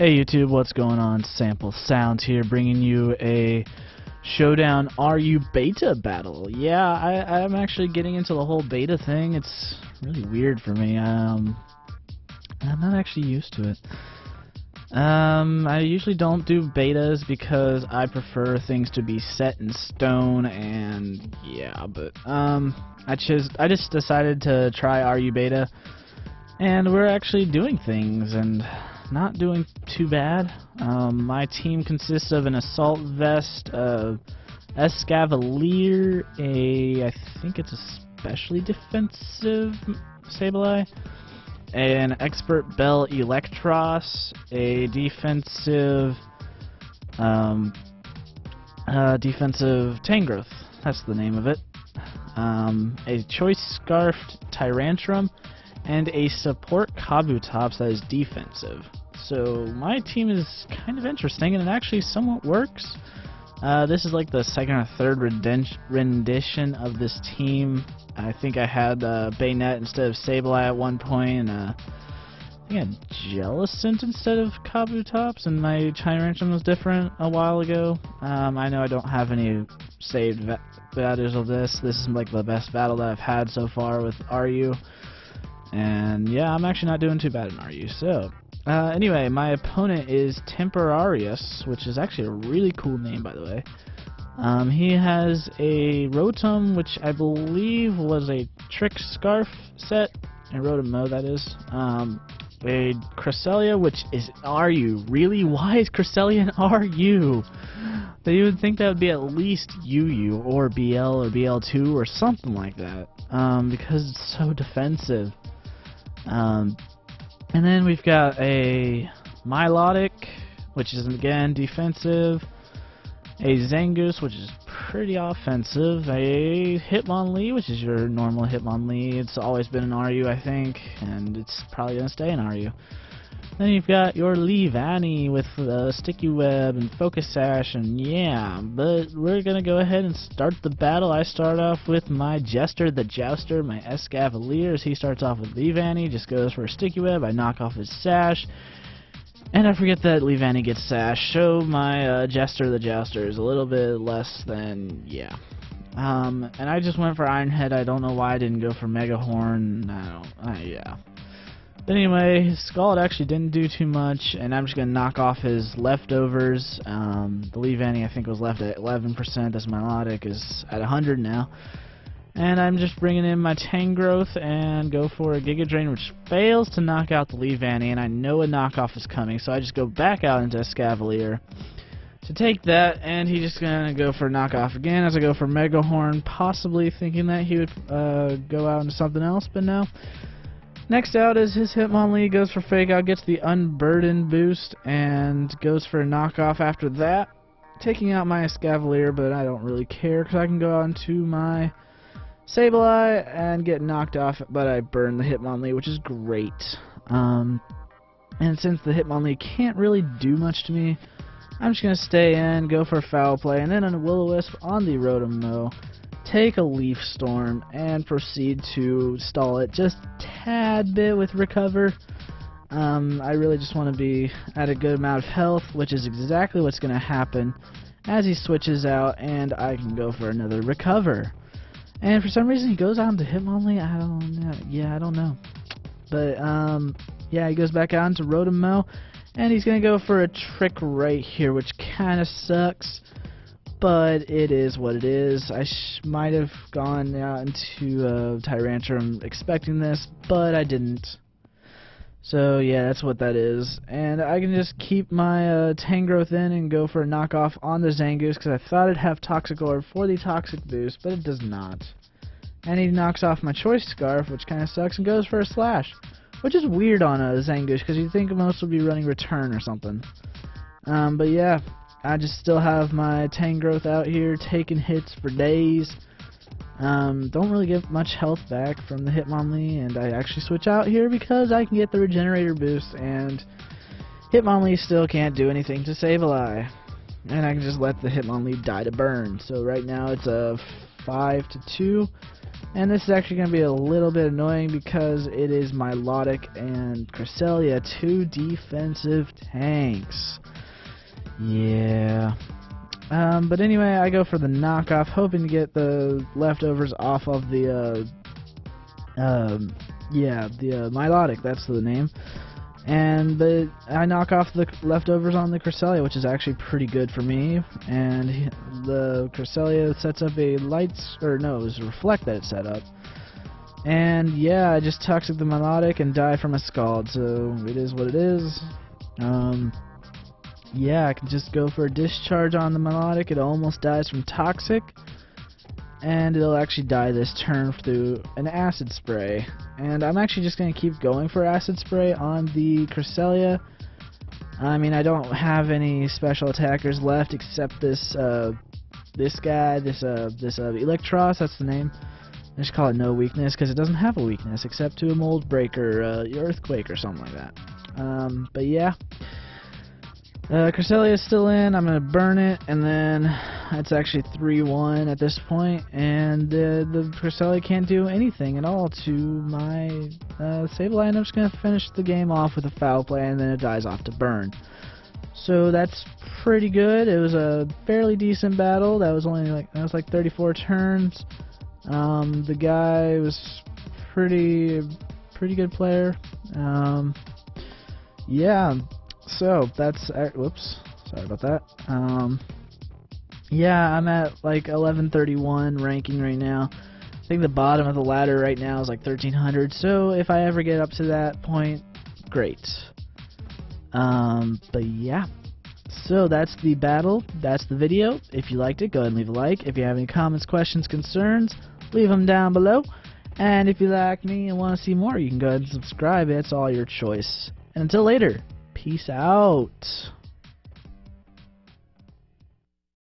Hey YouTube, what's going on? Sample Sounds here, bringing you a Showdown RU beta battle. Yeah, I'm actually getting into the whole beta thing. It's really weird for me. I'm not actually used to it. I usually don't do betas because I prefer things to be set in stone, and yeah, but I just decided to try RU beta, and we're actually doing things and not doing too bad. My team consists of an assault vest, Escavalier, I think it's a specially defensive Sableye, an expert Bell Electros, a defensive Tangrowth, that's the name of it, a choice scarfed Tyrantrum, and a support Kabutops that is defensive. So my team is kind of interesting, and it actually somewhat works. This is like the second or third rendition of this team. I think I had Baynet instead of Sableye at one point, and I think I had Jellicent instead of Kabutops, and my Tyrantrum was different a while ago. I know I don't have any saved battles of this. This is like the best battle that I've had so far with RU. And yeah, I'm actually not doing too bad in RU. So, anyway, my opponent is Temporarius, which is actually a really cool name, by the way. He has a Rotom, which I believe was a Trick Scarf set, a Rotom, that is. A Cresselia, which is RU. Really? Why is Cresselia in RU? You would think that would be at least UU, or BL, or BL2, or something like that, because it's so defensive. And then we've got a Milotic, which is again defensive, a Zangoose, which is pretty offensive, a Hitmonlee, which is your normal Hitmonlee. It's always been in RU, I think, and it's probably going to stay in RU. Then you've got your Leavanny with Sticky Web and Focus Sash, and yeah, but we're going to go ahead and start the battle. I start off with my Jester the Jouster, my Escavalier. He starts off with Leavanny, just goes for a Sticky Web. I knock off his Sash, and I forget that Leavanny gets Sash, so my Jester the Jouster is a little bit less than, yeah. And I just went for Iron Head. I don't know why I didn't go for Mega Horn. Yeah. But anyway, his Scald actually didn't do too much, and I'm just going to knock off his leftovers. The Leavanny, I think, was left at 11%. This Milotic is at 100 now. And I'm just bringing in my Tangrowth and go for a Giga Drain, which fails to knock out the Leavanny, and I know a knockoff is coming, so I just go back out into Escavalier to take that, and he's just going to go for a knockoff again as I go for Mega Horn, possibly thinking that he would go out into something else, but no. Next out is his Hitmonlee, goes for Fake Out, gets the Unburden boost, and goes for a knockoff after that, taking out my Escavalier, but I don't really care because I can go on to my Sableye and get knocked off, but I burn the Hitmonlee, which is great. And since the Hitmonlee can't really do much to me, I'm just going to stay in, go for a Foul Play, and then on a Will-O-Wisp on the Rotom, take a Leaf Storm and proceed to stall it just a tad bit with Recover. I really just want to be at a good amount of health, which is exactly what's going to happen as he switches out, and I can go for another Recover. And for some reason he goes out into Hitmonlee. I don't know. Yeah, I don't know. But yeah, he goes back out into Rotom, and he's going to go for a Trick right here, which kind of sucks. But it is what it is. I might have gone out into Tyrantrum expecting this, but I didn't. So yeah, that's what that is. And I can just keep my Tangrowth in and go for a knockoff on the Zangoose, because I thought it'd have Toxic Orb for the Toxic boost, but it does not. And he knocks off my Choice Scarf, which kind of sucks, and goes for a Slash, which is weird on a Zangoose, because you'd think most would be running Return or something. But yeah. I just still have my Tangrowth out here taking hits for days. Don't really get much health back from the Hitmonlee, and I actually switch out here because I can get the Regenerator boost, and Hitmonlee still can't do anything to Sableye. And I can just let the Hitmonlee die to burn. So right now it's a 5-2. And this is actually going to be a little bit annoying because it is Milotic and Cresselia, 2 defensive tanks. Yeah. But anyway, I go for the knockoff, hoping to get the leftovers off of the, Milotic, that's the name. But I knock off the leftovers on the Cresselia, which is actually pretty good for me. And the Cresselia sets up a it was a Reflect that it set up. And yeah, I just Toxic the Milotic and die from a Scald, so it is what it is. Yeah, I can just go for a Discharge on the Milotic. It almost dies from Toxic, and it'll actually die this turn through an Acid Spray. And I'm actually just going to keep going for Acid Spray on the Cresselia. I mean, I don't have any special attackers left except this guy, this Electros, that's the name. I just call it no weakness because it doesn't have a weakness except to a Mold Breaker, Earthquake or something like that. But yeah. Cresselia is still in. I'm gonna burn it, and then it's actually 3-1 at this point, and the Cresselia can't do anything at all to my Sableye. I'm just gonna finish the game off with a Foul Play, and then it dies off to burn. So that's pretty good. It was a fairly decent battle. That was like 34 turns. The guy was pretty good player. Yeah. So that's whoops, sorry about that. Yeah, I'm at like 1131 ranking right now. I think the bottom of the ladder right now is like 1300. So if I ever get up to that point, great. But yeah. So that's the battle. That's the video. If you liked it, go ahead and leave a like. If you have any comments, questions, concerns, leave them down below. And if you like me and want to see more, you can go ahead and subscribe. It's all your choice. And until later. Peace out.